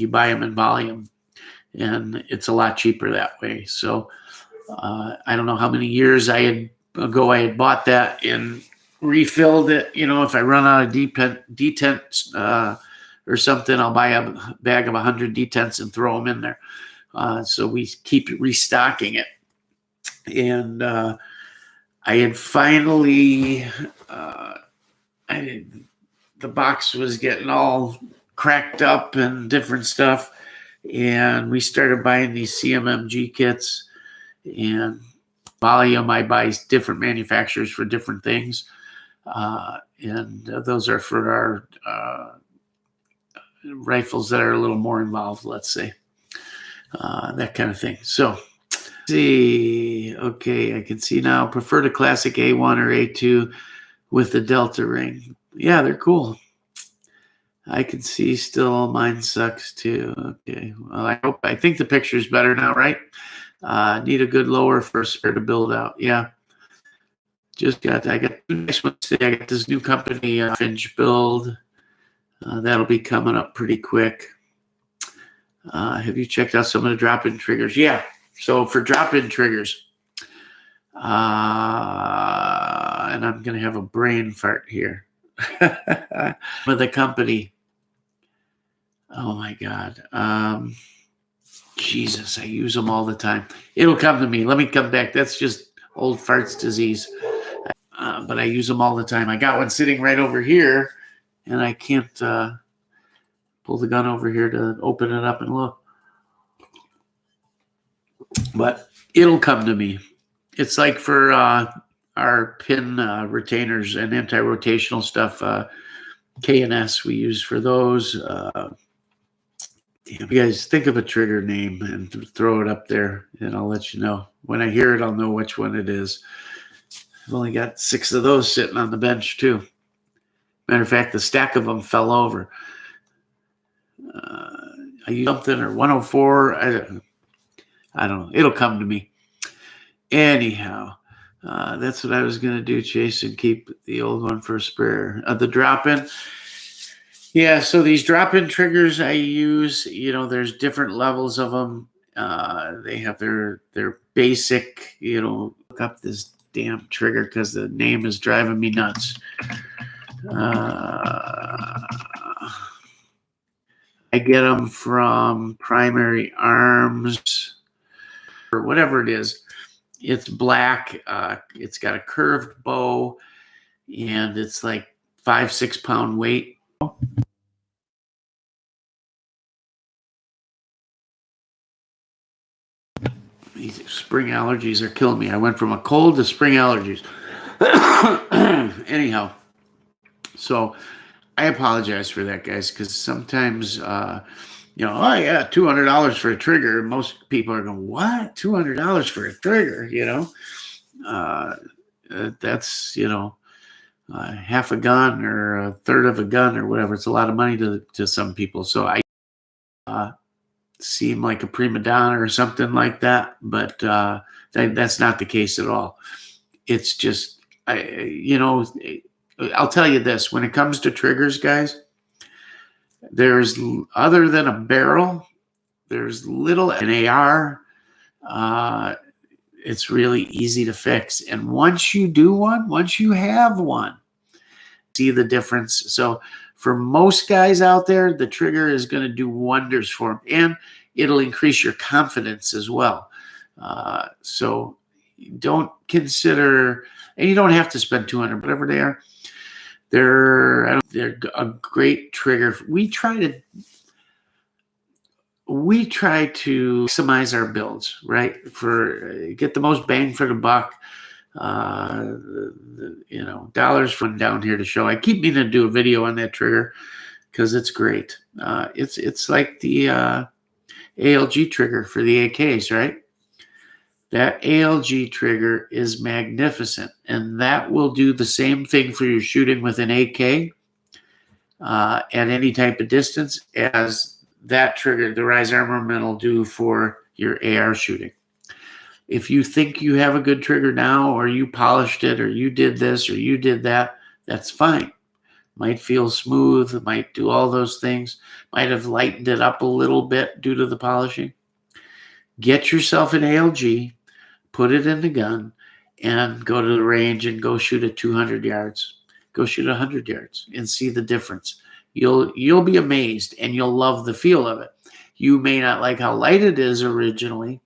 buy them in volume, and it's a lot cheaper that way. So I don't know how many years ago I had bought that and refilled it. If I run out of detent or something, I'll buy a bag of 100 detents and throw them in there. So we keep restocking it. And I had finally, the box was getting all cracked up and different stuff. And we started buying these CMMG kits. And volume, I buy different manufacturers for different things. And those are for our rifles that are a little more involved, let's say. That kind of thing. So, see, okay, I can see now. Prefer the classic A1 or A2 with the Delta ring. Yeah, they're cool. I can see still mine sucks too. Okay, well, I think the picture's better now, right? Need a good lower for a spare to build out. Yeah. I got two nice ones today. I got this new company, Finch Build. That'll be coming up pretty quick. Have you checked out some of the drop-in triggers? Yeah. So for drop-in triggers, and I'm going to have a brain fart here. With the company. Oh my God. Jesus, I use them all the time. It'll come to me. Let me come back. That's just old farts disease. But I use them all the time. I got one sitting right over here, and I can't pull the gun over here to open it up and look. But it'll come to me. It's like for our pin retainers and anti-rotational stuff, K&S we use for those. You guys think of a trigger name and throw it up there, and I'll let you know. When I hear it, I'll know which one it is. I've only got 6 of those sitting on the bench, too. Matter of fact, the stack of them fell over. I used something or 104. I don't know. It'll come to me. Anyhow, that's what I was going to do, Chase, and keep the old one for a spare. The drop-in. Yeah, so these drop-in triggers I use, there's different levels of them. They have their basic, look up this damn trigger because the name is driving me nuts. I get them from Primary Arms or whatever it is. It's black. It's got a curved bow, and it's like 5-6 pound weight. These spring allergies are killing me. I went from a cold to spring allergies. Anyhow, so I apologize for that, guys, because sometimes, oh yeah, $200 for a trigger. Most people are going, what? $200 for a trigger? That's half a gun or a third of a gun or whatever. It's a lot of money to some people. So I seem like a prima donna or something like that, but that's not the case at all. It's just, I'll tell you this: when it comes to triggers, guys, there's, other than a barrel, there's little an AR. It's really easy to fix, and once you have one, see the difference. So for most guys out there, the trigger is going to do wonders for them, and it'll increase your confidence as well. So don't consider, and you don't have to spend $200, whatever they are. They're a great trigger. we try to maximize our builds, right? For get the most bang for the buck. Dollars from down here to show. I keep meaning to do a video on that trigger because it's great. It's like the ALG trigger for the AKs, right? That ALG trigger is magnificent, and that will do the same thing for your shooting with an AK at any type of distance as that trigger, the Rise Armament, will do for your AR shooting. If you think you have a good trigger now, or you polished it, or you did this, or you did that, that's fine. Might feel smooth, might do all those things, might have lightened it up a little bit due to the polishing. Get yourself an ALG, put it in the gun, and go to the range and go shoot at 200 yards. Go shoot 100 yards and see the difference. You'll be amazed, and you'll love the feel of it. You may not like how light it is originally,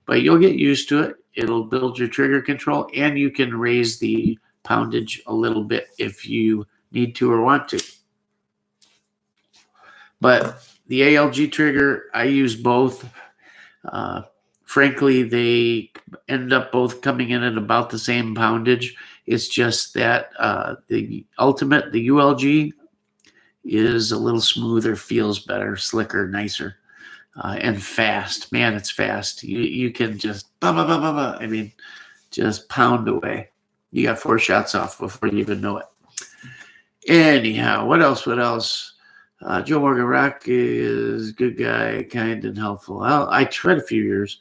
but you'll get used to it. It'll build your trigger control, and you can raise the poundage a little bit if you need to or want to. But the ALG trigger, I use both. Frankly, they end up both coming in at about the same poundage. It's just that the Ultimate, the ULG, is a little smoother, feels better, slicker, nicer, and fast. Man, it's fast. You can just, I mean, just pound away. You got 4 shots off before you even know it. Anyhow, what else? Joe Morgan Rock is a good guy, kind and helpful. I tried a few years,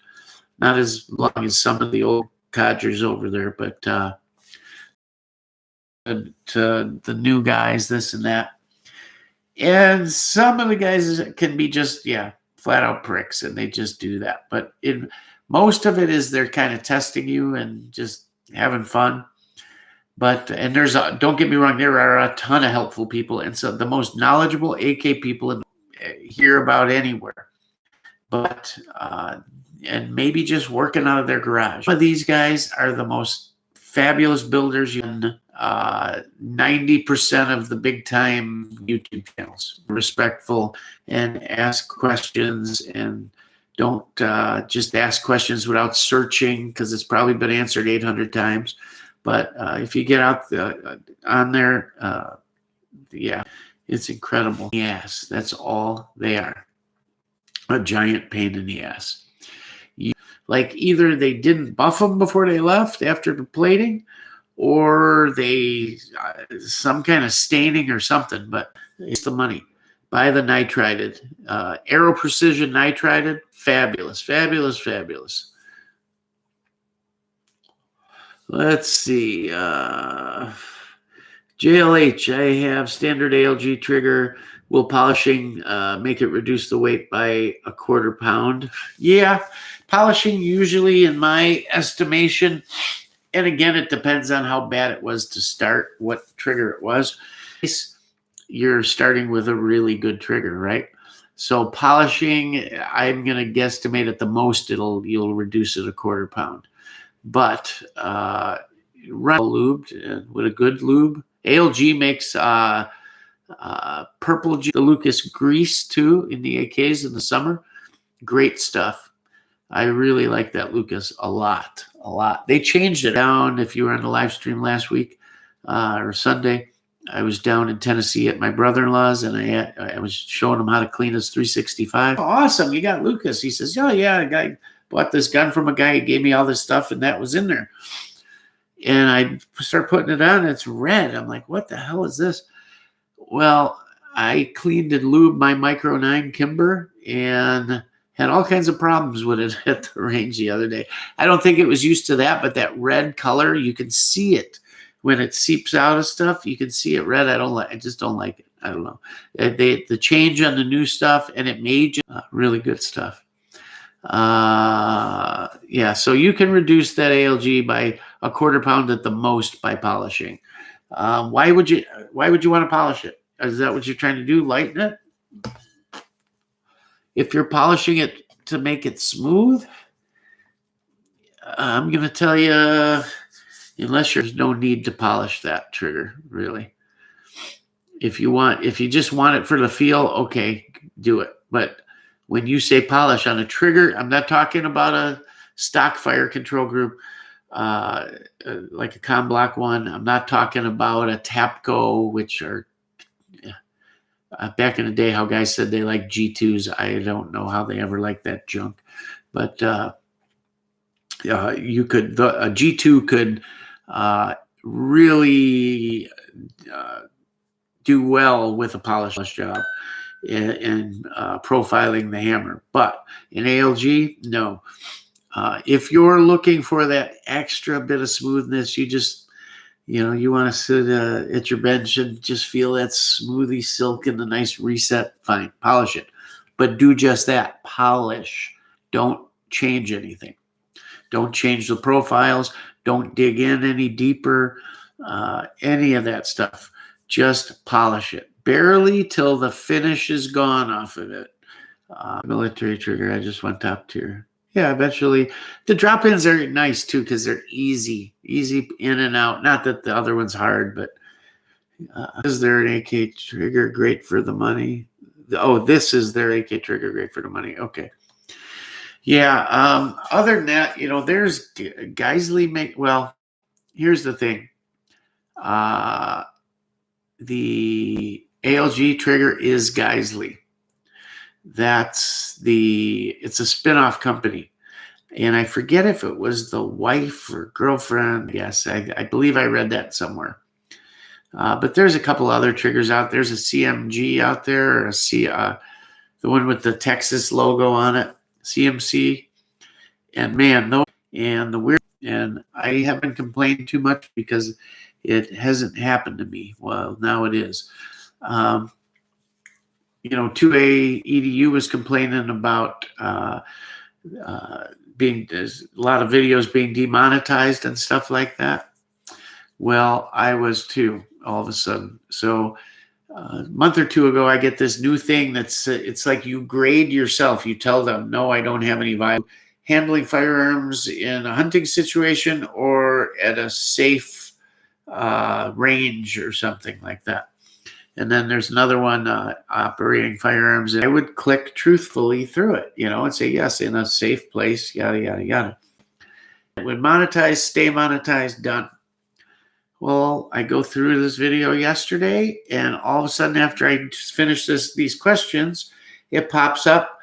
not as long as some of the old codgers over there, but the new guys, this and that. And some of the guys can be just, flat out pricks, and they just do that. But most of it is they're kind of testing you and just having fun. And don't get me wrong, there are a ton of helpful people, and so the most knowledgeable AK people hear about anywhere. But and maybe just working out of their garage. Some of these guys are the most fabulous builders. 90% of the big time YouTube channels, respectful and ask questions, and don't just ask questions without searching, because it's probably been answered 800 times. But if you get out on there, it's incredible. Yes, that's all they are. A giant pain in the ass. Like either they didn't buff them before they left after the plating, or they some kind of staining or something, but it's the money. Buy the nitrided. Aero Precision nitrided. Fabulous, fabulous, fabulous. Let's see. JLH, I have standard ALG trigger. Will polishing make it reduce the weight by a 1/4 pound? Yeah, polishing usually, in my estimation, and again, it depends on how bad it was to start, what trigger it was. You're starting with a really good trigger, right? So polishing, I'm going to guesstimate at the most you'll reduce it a 1/4 pound. But run lubed with a good lube. ALG makes purple the Lucas grease too in the AKs in the summer. Great stuff. I really like that Lucas a lot. They changed it down. If you were on the live stream last week or Sunday, I was down in Tennessee at my brother-in-law's, and I was showing him how to clean his 365. Oh, awesome, you got Lucas. He says, oh yeah, a guy bought this gun from a guy. He gave me all this stuff, and that was in there. And I start putting it on, and it's red. I'm like, what the hell is this? Well, I cleaned and lubed my Micro 9 Kimber and had all kinds of problems with it at the range the other day. I don't think it was used to that, but that red color, you can see it when it seeps out of stuff. You can see it red. I just don't like it. I don't know. The change on the new stuff, and it made really good stuff. So you can reduce that ALG by a 1/4 pound at the most by polishing. Why would you want to polish it? Is that what you're trying to do? Lighten it? If you're polishing it to make it smooth, I'm going to tell you, there's no need to polish that trigger, really. If you just want it for the feel, okay, do it. But when you say polish on a trigger, I'm not talking about a stock fire control group like a ComBlock one. I'm not talking about a Tapco, which are back in the day how guys said they like G2s. I don't know how they ever liked that junk. But you could, a G2 could really do well with a polish job and profiling the hammer. But in ALG, no. If you're looking for that extra bit of smoothness, you just, you want to sit at your bench and just feel that smoothie silk and a nice reset, fine, polish it. But do just that, polish. Don't change anything. Don't change the profiles. Don't dig in any deeper, any of that stuff. Just polish it. Barely till the finish is gone off of it. Military trigger, I just went top tier. Yeah, eventually. The drop-ins are nice, too, because they're easy in and out. Not that the other one's hard, but is there an AK trigger great for the money? Oh, this is their AK trigger great for the money. Okay. Yeah, other than that, there's Geisley well, here's the thing. The ALG trigger is Geisley. It's a spin-off company. And I forget if it was the wife or girlfriend. Yes, I believe I read that somewhere. But there's a couple other triggers out. There's a CMG out there, or the one with the Texas logo on it, CMC. And man, and I haven't complained too much because it hasn't happened to me. Well, now it is. 2A EDU was complaining about there's a lot of videos being demonetized and stuff like that. Well, I was too, all of a sudden. So a month or two ago, I get this new thing it's like you grade yourself. You tell them, no, I don't have any value handling firearms in a hunting situation or at a safe range or something like that. And then there's another one, operating firearms. And I would click truthfully through it, and say, yes, in a safe place, yada, yada, yada. When monetized, stay monetized, done. Well, I go through this video yesterday, and all of a sudden, after I finish these questions, it pops up.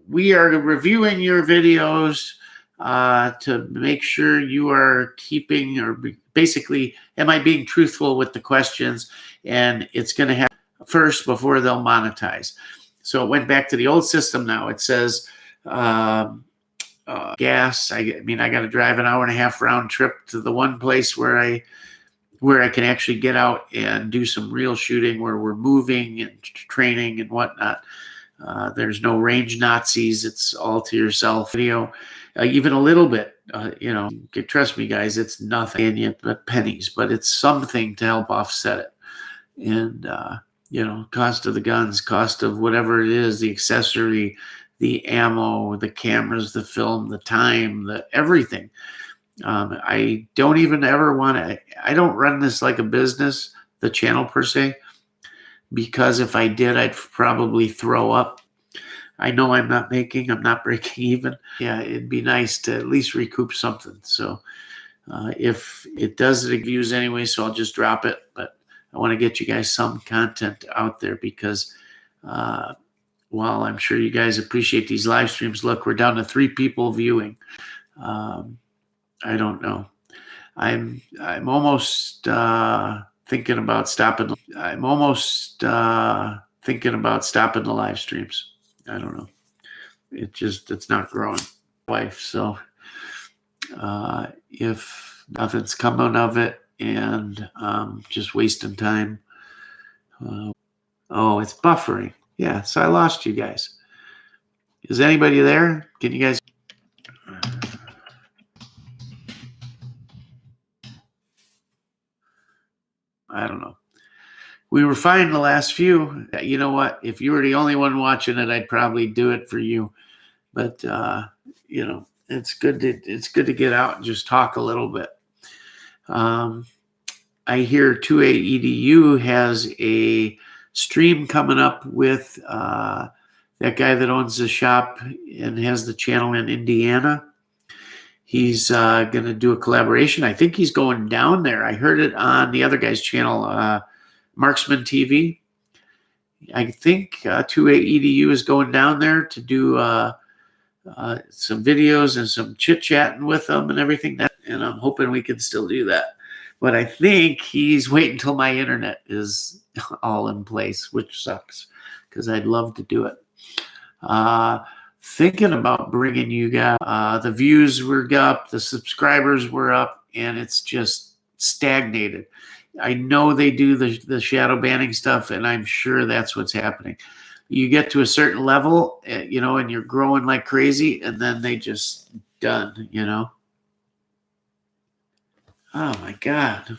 We are reviewing your videos to make sure you are keeping, or basically, am I being truthful with the questions? And it's going to happen first before they'll monetize. So it went back to the old system now. It says gas. I got to drive an hour and a half round trip to the one place where I can actually get out and do some real shooting, where we're moving and training and whatnot. There's no range Nazis. It's all to yourself video. Even a little bit, trust me, guys, it's nothing but pennies, but it's something to help offset it. And, cost of the guns, cost of whatever it is, the accessory, the ammo, the cameras, the film, the time, the everything. I don't even ever I don't run this like a business, the channel per se, because if I did, I'd probably throw up. I know I'm not breaking even. Yeah, it'd be nice to at least recoup something. So if it does views anyway, so I'll just drop it. But I want to get you guys some content out there because while I'm sure you guys appreciate these live streams, look, we're down to 3 people viewing. I don't know. I'm almost thinking about stopping. I'm almost thinking about stopping the live streams. I don't know. It's not growing. Wife. So if nothing's coming of it and just wasting time. Oh, it's buffering. Yeah. So I lost you guys. Is anybody there? Can you guys? I don't know. We were fine the last few. You know what? If you were the only one watching it, I'd probably do it for you. But it's good to get out and just talk a little bit. I hear 2A EDU has a stream coming up with that guy that owns the shop and has the channel in Indiana. He's going to do a collaboration. I think he's going down there. I heard it on the other guy's channel, Marksman TV. I think 2A EDU is going down there to do some videos and some chit-chatting with them and everything. And I'm hoping we can still do that. But I think he's waiting until my internet is all in place, which sucks because I'd love to do it. Thinking about bringing you guys. The views were up, the subscribers were up, and it's just stagnated. I know they do the shadow banning stuff, and I'm sure that's what's happening. You get to a certain level, and you're growing like crazy, and then they just done, Oh my God.